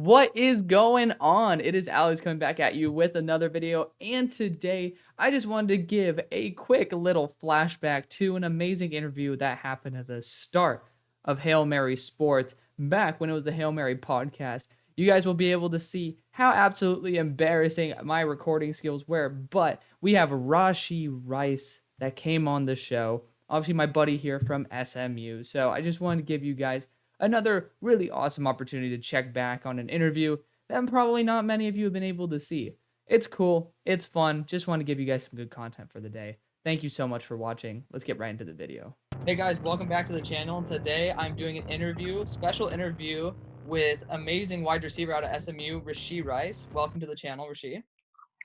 What is going on? It is Alex coming back at you with another video, and today I just wanted to give a quick little flashback to an amazing interview that happened at the start of Hail Mary Sports, back when it was the Hail Mary podcast. You guys will be able to see how absolutely embarrassing my recording skills were, but we have Rashee Rice that came on the show. Obviously, my buddy here from SMU. So I just wanted to give you guys another really awesome opportunity to check back on an interview that probably not many of you have been able to see. It's cool. It's fun. Just want to give you guys some good content for the day. Thank you so much for watching. Let's get right into the video. Hey guys, welcome back to the channel. Today I'm doing an interview, special interview with amazing wide receiver out of SMU, Rashee Rice. Welcome to the channel, Rashee.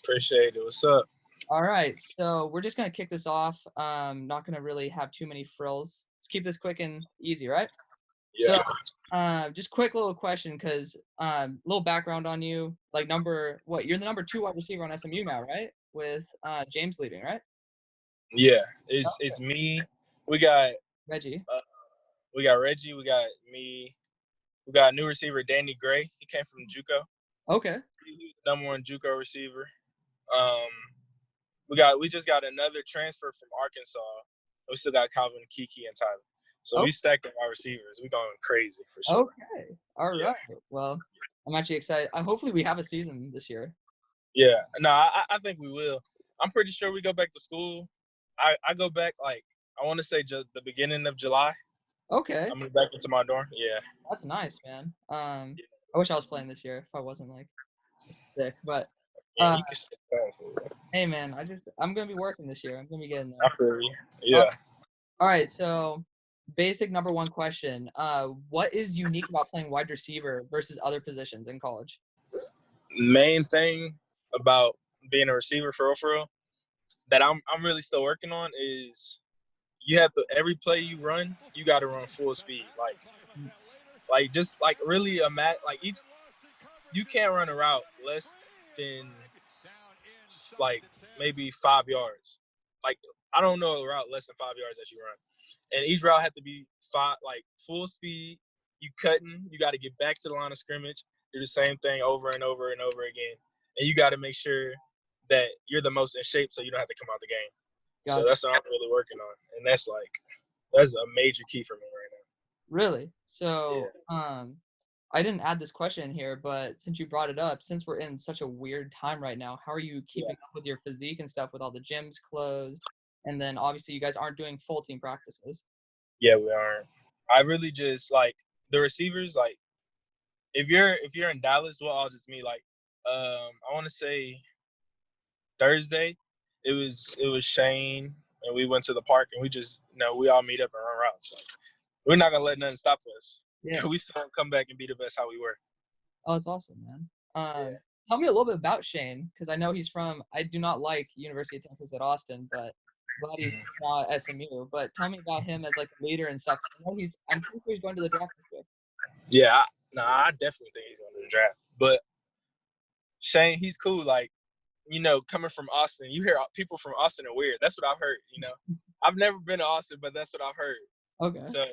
Appreciate it. What's up? All right, so we're just going to kick this off. Not going to really have too many frills. Let's keep this quick and easy, right? Yeah. So, just quick little question, because little background on you. Like you're the number 2 wide receiver on SMU now, right? With James leaving, right? Yeah, it's me. We got Reggie. We got Reggie. We got me. We got a new receiver, Danny Gray. He came from JUCO. Okay. He's the number 1 JUCO receiver. We just got another transfer from Arkansas. We still got Calvin, Kiki, and Tyler. So we stacked up our receivers. We going crazy for sure. Okay. All right. Well, I'm actually excited. Hopefully we have a season this year. Yeah. No, I think we will. I'm pretty sure we go back to school. I go back, like, I want to say just the beginning of July. Okay. I'm moving back into my dorm. Yeah. That's nice, man. I wish I was playing this year if I wasn't like sick. But yeah, you can stay down for it. Hey man, I'm gonna be working this year. I'm gonna be getting there. I feel you. Yeah. All right, so basic number 1 question. What is unique about playing wide receiver versus other positions in college? Main thing about being a receiver for real that I'm really still working on is you have to, every play you run, you got to run full speed. Like just like really you can't run a route less than like maybe 5 yards. Like, I don't know a route less than 5 yards that you run. And each route had to be full speed. You cutting, you got to get back to the line of scrimmage, do the same thing over and over and over again. And you got to make sure that you're the most in shape so you don't have to come out the game. So that's what I'm really working on. And that's a major key for me right now. Really? So, yeah. I didn't add this question in here, but since you brought it up, since we're in such a weird time right now, how are you keeping up with your physique and stuff with all the gyms closed? And then obviously you guys aren't doing full team practices. Yeah, we aren't. I really just, like, the receivers, like, if you're in Dallas, well, I'll just meet, like, I want to say Thursday, it was Shane, and we went to the park, and we just, we all meet up and run routes. Like, we're not going to let nothing stop us. Yeah. We still come back and be the best how we were. Oh, that's awesome, man. Tell me a little bit about Shane, because I know I do not like University of Texas at Austin, but glad he's now at SMU. But tell me about him as like a leader and stuff. I'm pretty sure he's going to the draft this year. Yeah, I definitely think he's going to the draft. But Shane, he's cool. Like, coming from Austin, you hear people from Austin are weird. That's what I've heard, I've never been to Austin, but that's what I've heard. Okay. So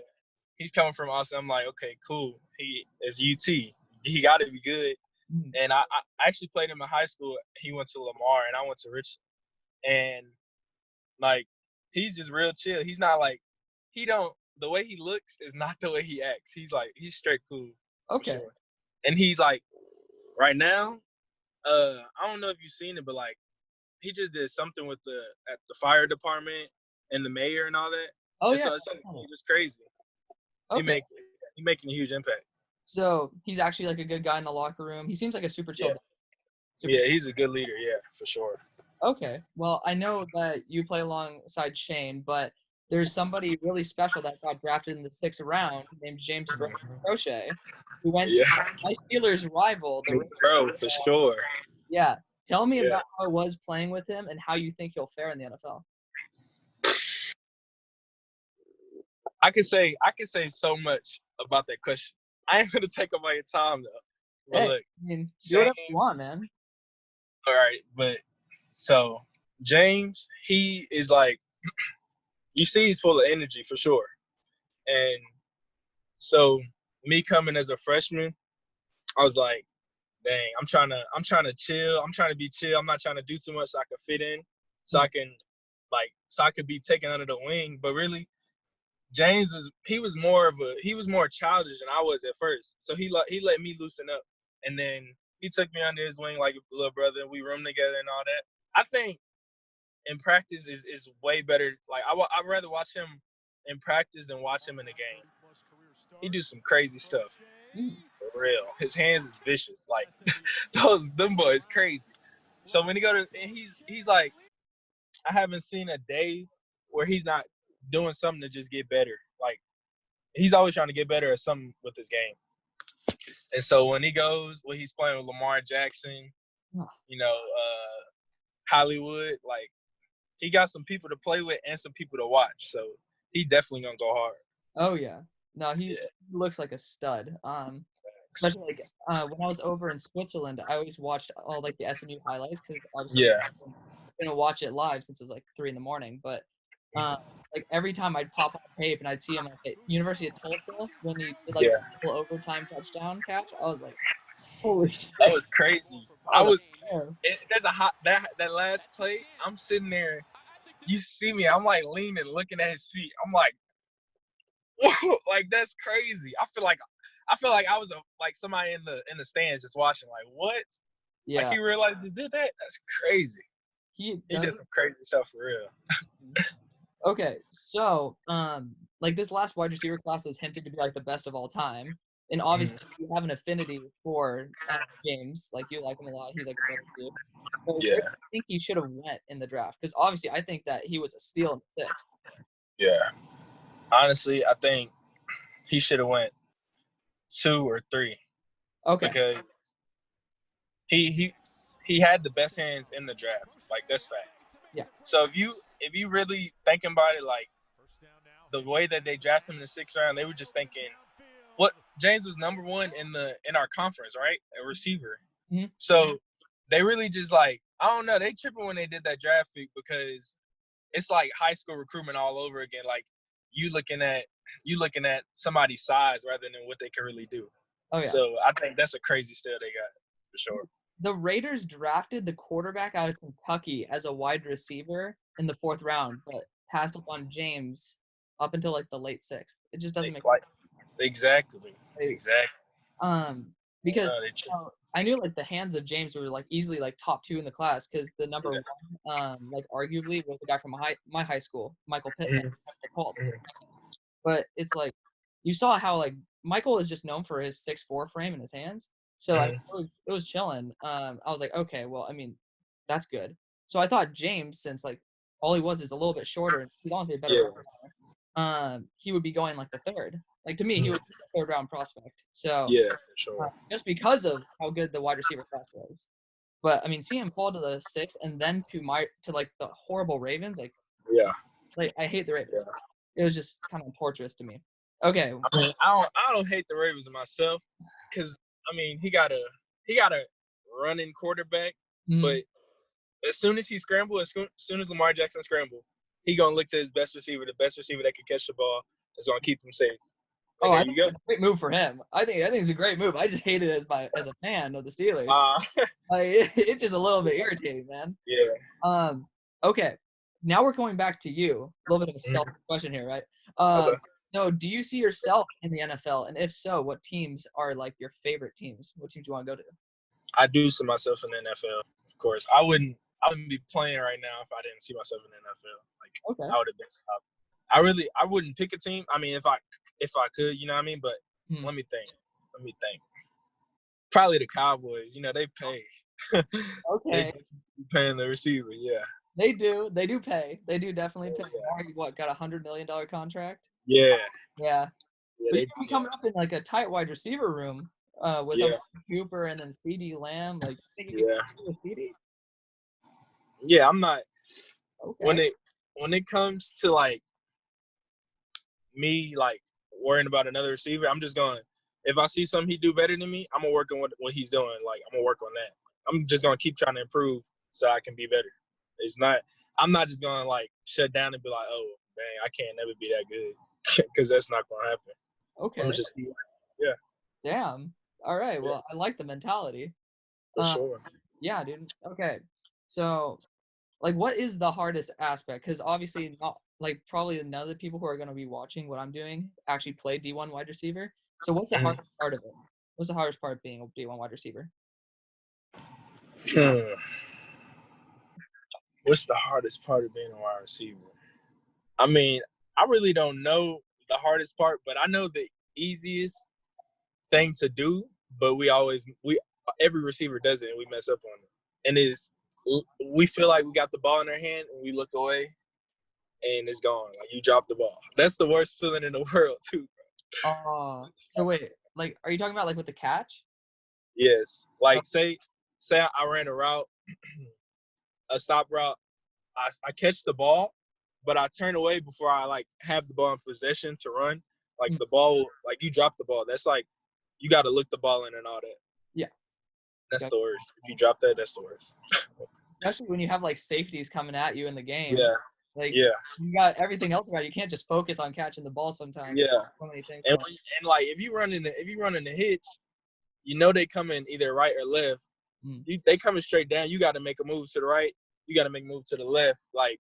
he's coming from Austin. I'm like, okay, cool. He is UT. He got to be good. Mm-hmm. And I actually played him in high school. He went to Lamar, and I went to Richardson. And, like, he's just real chill. He's not like – the way he looks is not the way he acts. He's straight cool. Okay. Sure. And he's, like, right now, I don't know if you've seen it, but, like, he just did something with at the fire department and the mayor and all that. Oh, and yeah. So it's just crazy. Okay. He's making a huge impact. So he's actually like a good guy in the locker room. He seems like a super chill guy. He's a good leader. Yeah, for sure. Okay. Well, I know that you play alongside Shane, but there's somebody really special that got drafted in the 6th round named James Proche, who went to my Steelers' rival. Bro, for sure. Yeah. Tell me about how it was playing with him and how you think he'll fare in the NFL. I can say so much about that question. I ain't gonna take up all your time though. But hey, look, do whatever you want, man. All right, but so James, he is like, you see, he's full of energy for sure. And so me coming as a freshman, I was like, dang, I'm trying to chill. I'm trying to be chill. I'm not trying to do too much so I can fit in, so I could be taken under the wing. But really, James was more childish than I was at first. So he let me loosen up, and then he took me under his wing like a little brother, and we roomed together and all that. I think in practice is way better. Like I'd rather watch him in practice than watch him in the game. He do some crazy stuff. For real. His hands is vicious. Like them boys crazy. So when he go to and he's like, I haven't seen a day where he's not doing something to just get better. Like he's always trying to get better at something with his game. And so when he's playing with Lamar Jackson, Hollywood, like he got some people to play with and some people to watch. So he definitely gonna go hard. Oh yeah. No, he looks like a stud. Especially like when I was over in Switzerland, I always watched all like the SMU highlights because I was gonna watch it live since it was like 3 a.m. But like every time I'd pop on tape and I'd see him at University of Tulsa when he did like a double overtime touchdown catch, I was like, holy shit. That was crazy. There's that last play. I'm sitting there. You see me. I'm like leaning, looking at his feet. I'm like, whoa, like that's crazy. I feel like I was like somebody in the stands just watching. Like what? Yeah. Like he realized he did that. That's crazy. He did some crazy stuff for real. Okay, so like this last wide receiver class is hinted to be like the best of all time, and obviously you have an affinity for James. Like you like him a lot. He's like a brother to you. But where do you think he should have went in the draft? Because obviously I think that he was a steal in the 6th. Yeah. Honestly, I think he should have went 2 or 3. Okay. Because he had the best hands in the draft. Like that's fact. Yeah. So if you really thinking about it, like the way that they drafted him in the 6th round, they were just thinking, what James was number 1 in our conference, right? A receiver. Mm-hmm. So they really just like, I don't know, they tripping when they did that draft pick because it's like high school recruitment all over again. Like you looking at somebody's size rather than what they can really do. Oh yeah. So I think that's a crazy steal they got for sure. The Raiders drafted the quarterback out of Kentucky as a wide receiver in the 4th round, but passed up on James up until like the late 6th. It just doesn't make sense. Exactly. Because I knew like the hands of James were like easily like top 2 in the class because the number 1, like arguably was the guy from my high school, Michael Pittman. But it's like you saw how like Michael is just known for his 6'4" frame in his hands. So it was chilling. I was like, okay, well, I mean, that's good. So I thought James, since like all he was is a little bit shorter and he's honestly a better runner, he would be going like the 3rd. Like to me, he was a 3rd round prospect. So yeah, for sure. Just because of how good the wide receiver class was. But I mean, seeing him fall to the 6th and then to like the horrible Ravens, like I hate the Ravens. Yeah. It was just kind of torturous to me. Okay. I mean, I don't hate the Ravens myself because I mean he got a running quarterback, but as soon as he scrambled, as soon as Lamar Jackson scrambled, he gonna look to his best receiver, the best receiver that can catch the ball, is gonna keep him safe. And I think it's a great move for him. I think it's a great move. I just hate it as a fan of the Steelers. It's just a little bit irritating, man. Yeah. Okay. Now we're going back to you. A little bit of a selfish question here, right? So do you see yourself in the NFL? And if so, what teams are like your favorite teams? What teams do you want to go to? I do see myself in the NFL, of course. I wouldn't be playing right now if I didn't see myself in the NFL. Like I would have been stopped. I wouldn't pick a team. I mean, if I could, you know what I mean? But let me think. Probably the Cowboys. You know, they pay. Okay. They paying the receiver, yeah. They do. They do pay. They do definitely pay. What, got a $100 million contract? Yeah. Yeah. But you could be coming up in like a tight wide receiver room with a Cooper and then CD Lamb. Like, think you can with CD? Yeah, I'm not. Okay. When it comes to like me like worrying about another receiver, I'm just going. If I see something he do better than me, I'm gonna work on what he's doing. Like I'm gonna work on that. I'm just gonna keep trying to improve so I can be better. I'm not just gonna like shut down and be like, oh dang, I can't never be that good because that's not gonna happen. Okay. I'm just Damn. All right. Well, I like the mentality. For sure. Yeah, dude. Okay. So, like, what is the hardest aspect? Because obviously, not like probably none of the people who are going to be watching what I'm doing actually play D1 wide receiver. So, what's the hardest part of it? What's the hardest part of being a D1 wide receiver? Hmm. What's the hardest part of being a wide receiver? I mean, I really don't know the hardest part, but I know the easiest thing to do. But every receiver does it, and we mess up on it. And we feel like we got the ball in our hand, and we look away, and it's gone. Like you dropped the ball. That's the worst feeling in the world, too. Oh, so wait, like, are you talking about like with the catch? Yes. Like say I ran a route, a stop route. I catch the ball, but I turn away before I like have the ball in possession to run. Like Mm, the ball, like you drop the ball. That's like you got to look the ball in and all that. yeah, That's got the worst. If you drop that, that's the worst. especially when you have like safeties coming at you in the game. Yeah, Like, yeah, you got everything else right. You can't just focus on catching the ball sometimes. yeah. So many things And going. like if you run in the hitch, you know they coming either right or left. Mm. They coming straight down. You got to make a move to the right. You got to make a move to the left. Like,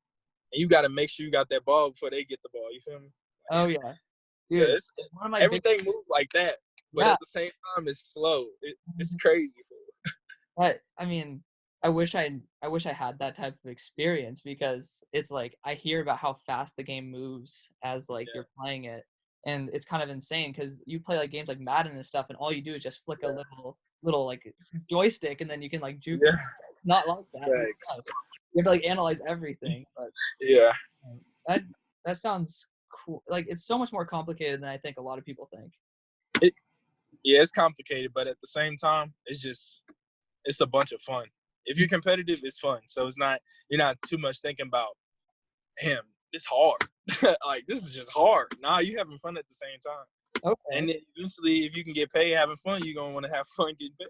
and you got to make sure you got that ball before they get the ball. You feel me? Oh yeah, Yeah, dude. One of my big everything moves like that, but yeah. at the same time, it's slow. It's crazy. But I mean, I wish I had that type of experience because it's like I hear about how fast the game moves as like Yeah, you're playing it, and it's kind of insane because you play like games like Madden and stuff, and all you do is just flick a yeah, little like joystick, and then you can like juke. yeah. It's not like that. Thanks. You have to like analyze everything. But Yeah. that that sounds cool. Like it's so much more complicated than I think a lot of people think. Yeah, it's complicated, but at the same time, it's a bunch of fun. If you're competitive, it's fun. So you're not too much thinking about him. It's hard. Like this is just hard. Nah, you having fun at the same time. Okay. And then eventually, if you can get paid having fun, you're gonna want to have fun getting paid.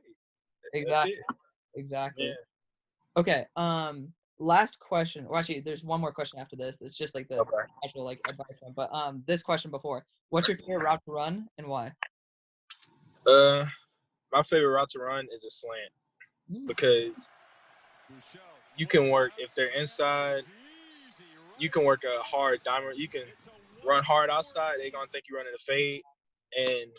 That's Exactly. it. Exactly. Yeah. Okay. Last question. Or actually, there's one more question after this. It's just like the Okay. actual like advice one. But this question before. What's your favorite route to run and why? My favorite route to run is a slant Mm, because you can work if they're inside. You can work a hard diamond. You can run hard outside. They're gonna think you're running a fade, and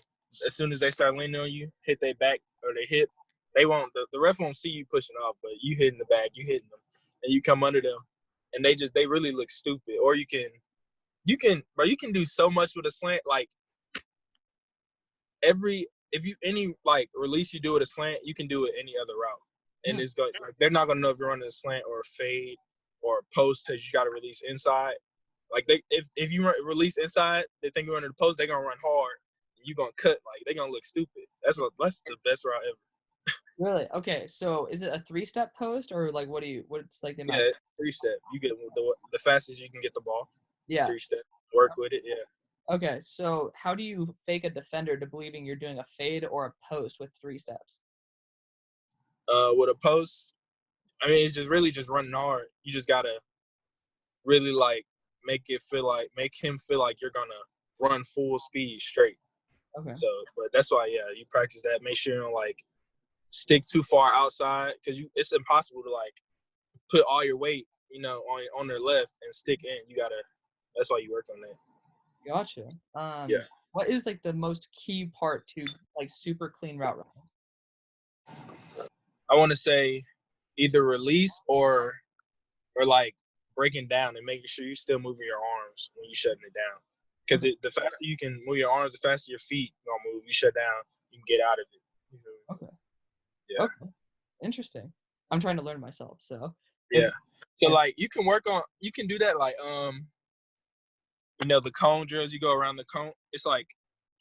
as soon as they start leaning on you, hit their back or their hip, they won't. The ref won't see you pushing off, but you hitting the back, you hitting them, and you come under them, and they really look stupid. Or you can do so much with a slant. Like any like release you do with a slant, you can do it any other route, and mm, it's going like they're not gonna know if you're running a slant or a fade or a post because you got to release inside. Like if you release inside, they think you're running the post. They're gonna run hard. And you're gonna cut like they're gonna look stupid. That's the best route ever. really? Okay. So is it a 3-step post or like what's like the amount? Yeah, 3-step. You get the fastest you can get the ball. Yeah. 3-step. Work with it. Yeah. Okay. So how do you fake a defender to believing you're doing a fade or a post with 3 steps? With a post, I mean, it's just really just running hard. You just gotta really like make him feel like you're gonna run full speed straight. Okay. So, but that's why, yeah, you practice that. Make sure you don't like stick too far outside because it's impossible to like put all your weight, on their left and stick in. That's why you work on that. Gotcha. Yeah. What is like the most key part to like super clean route running? I want to say either release or like breaking down and making sure you're still moving your arms when you're shutting it down. Because the faster you can move your arms, the faster your feet gonna move. You shut down, you can get out of it. Okay. Yeah. Okay. Interesting. I'm trying to learn myself, so Yeah. it's So like you can do that like the cone drills, you go around the cone. It's like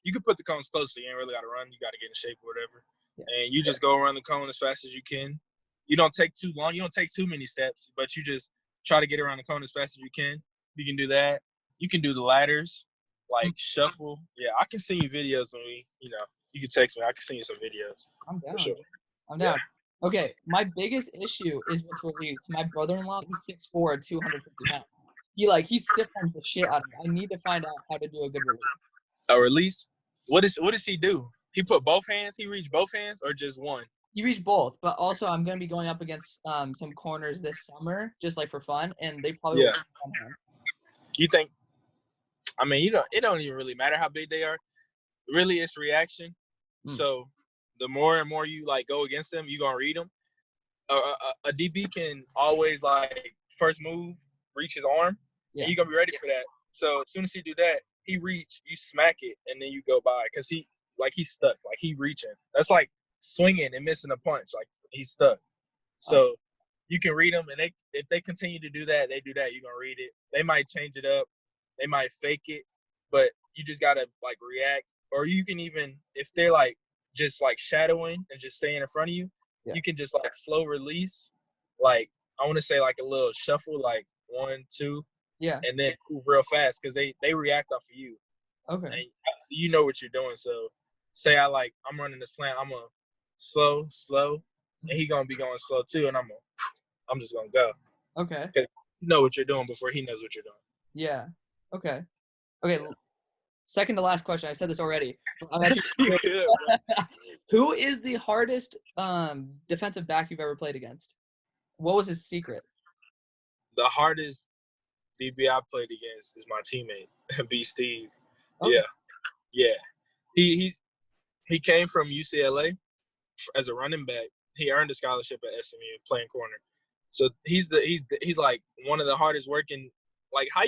you can put the cones close, so you ain't really gotta run, you gotta get in shape or whatever. yeah. And you just go around the cone as fast as you can. You don't take too long, you don't take too many steps, but you just try to get around the cone as fast as you can. You can do that. You can do the ladders, like shuffle. Yeah, I can send you videos when you can text me. I can send you some videos. I'm down. For sure. I'm Yeah. down. Okay, my biggest issue is with release. My brother-in-law, he's 6'4", 250 pounds. He stiff arms the shit out of me. I need to find out how to do a good release. A release? What does he do? He put both hands, he reach both hands or just one? You reach both, but also I'm gonna be going up against some corners this summer, just like for fun, and they probably Yeah. will somehow. You think? I mean, it don't even really matter how big they are. Really, it's reaction. Mm. So the more and more you like go against them, you gonna read them. A DB can always like first move, reach his arm, Yeah. and you gonna be ready for that. So as soon as he do that, he reach, you smack it, and then you go by because he's stuck, like he reaching. That's like swinging and missing a punch, like he's stuck. So you can read them, and if they continue to do that, they do that. You're gonna read it. They might change it up, they might fake it, but you just gotta like react. Or you can even if they're like just like shadowing and just staying in front of you, Yeah. you can just like slow release, like I want to say like a little shuffle, like 1, 2, Yeah. and then move real fast because they react off of you, Okay. and so you know what you're doing. So say I'm running the slant, I'm gonna slow, and he gonna be going slow too, and I'm just gonna go. Okay. You know what you're doing before he knows what you're doing. Yeah. Okay. Okay. Yeah. Second to last question. I said this already. I'm actually You good, bro. Who is the hardest defensive back you've ever played against? What was his secret? The hardest DB I played against is my teammate, B. Steve. Okay. Yeah. He came from UCLA as a running back. He earned a scholarship at SMU playing corner. So he's like one of the hardest working. Like I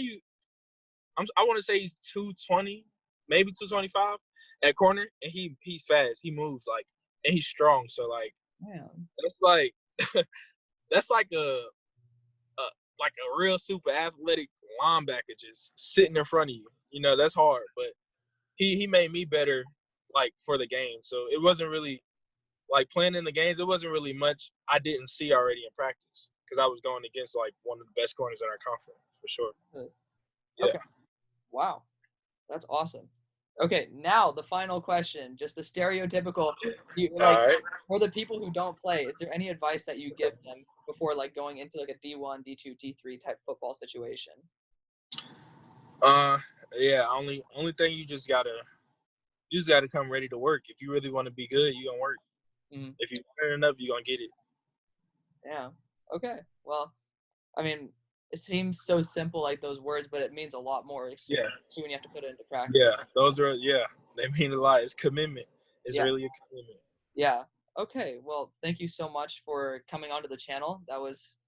want to say he's 220, maybe 225 at corner, and he's fast. He moves like, and he's strong. So like, Man. that's like a real super athletic linebacker just sitting in front of you. You know, that's hard. But he made me better like for the game. So it wasn't really like playing in the games. It wasn't really much I didn't see already in practice because I was going against like one of the best corners in our conference for sure. Good. Yeah. Okay. Wow. That's awesome. Okay, now the final question, just the stereotypical, All right. for the people who don't play, is there any advice that you give them before like going into like a D1, D2, D3 type football situation? Yeah. Only thing you just gotta come ready to work. If you really want to be good, you gonna work. Mm, If you learn enough, you gonna get it. yeah. Okay. Well, I mean, it seems so simple, like those words, but it means a lot more. Yeah. Especially when you have to put it into practice. Yeah. They mean a lot. It's commitment. It's Yeah. really a commitment. Yeah. Okay. Well, thank you so much for coming onto the channel. It was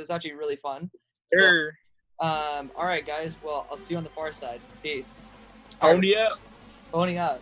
actually really fun. Sure. All right, guys. Well, I'll see you on the far side. Peace. Pony up. Pony up.